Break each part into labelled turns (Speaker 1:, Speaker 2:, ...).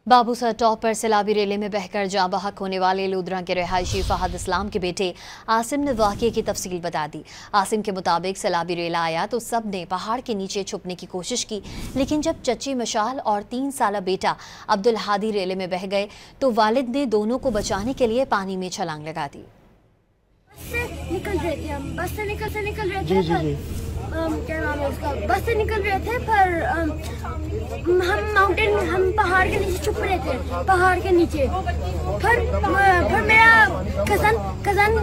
Speaker 1: Babusar top पर सैलाबी रेले में बहकर जाँ बहक होने वाले लूधरा के रिहायशी फहद इस्लाम के बेटे आसिम ने वाक़ये की तफसील बता दी। आसिम के मुताबिक सैलाबी रेला आया तो सब ने पहाड़ के नीचे छुपने की कोशिश की, लेकिन जब चची मशाल और 3 साला बेटा अब्दुल हादी रेले में बह गए तो वालिद ने दोनों को बचाने के लिए पानी में छलांग लगा दी।
Speaker 2: क्या नाम है उसका, बस से निकल रहे थे पर हम पहाड़ के नीचे छुप रहे थे, पहाड़ के नीचे। फिर मेरा कजन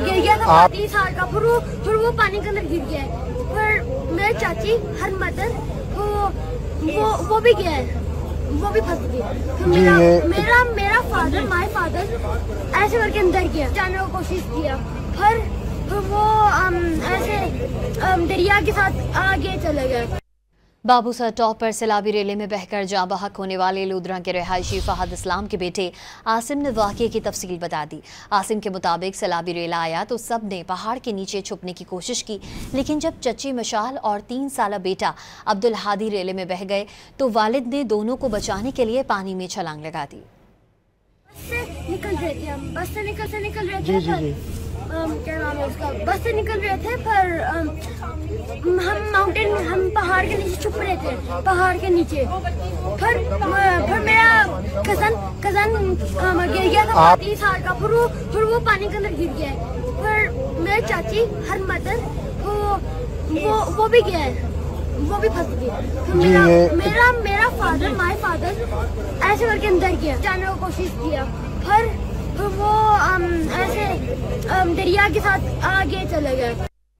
Speaker 2: गिर गया था 30 साल का, फिर वो पानी के अंदर गिर गया। फिर मेरे चाची हर मदर वो भी गया, वो भी फंस गई। मेरा फादर माय फादर ऐसे करके अंदर गया, जाने की कोशिश किया। फिर वो ऐसे दरिया के साथ आगे चले गए।
Speaker 1: बाबूसर टॉप पर सैलाबी रेले में बहकर जाँ बहक होने वाले लूधरा के रिहायशी फहद इस्लाम के बेटे आसिम ने वाक़ये की तफसील बता दी। आसिम के मुताबिक सैलाबी रेला आया तो सब ने पहाड़ के नीचे छुपने की कोशिश की, लेकिन जब चची मशाल और 3 साला बेटा अब्दुल हादी रेले में बह गए तो वालिद ने दोनों को बचाने के लिए पानी में छलांग लगा दी।
Speaker 2: बस से निकल रहे थे क्या नाम है उसका, बस से निकल रहे थे पर हम पहाड़ के नीचे छुप रहे थे, पहाड़ के नीचे। फिर मेरा कजन गिर गया था 30 साल का, फिर वो पानी के अंदर गिर गया। फिर मेरे चाची हर मदर वो भी गया, वो भी फंस गई। मेरा फादर माय फादर ऐसे करके अंदर गया, जाने की कोशिश किया। फिर वो ऐसे दरिया के साथ आगे चले गए।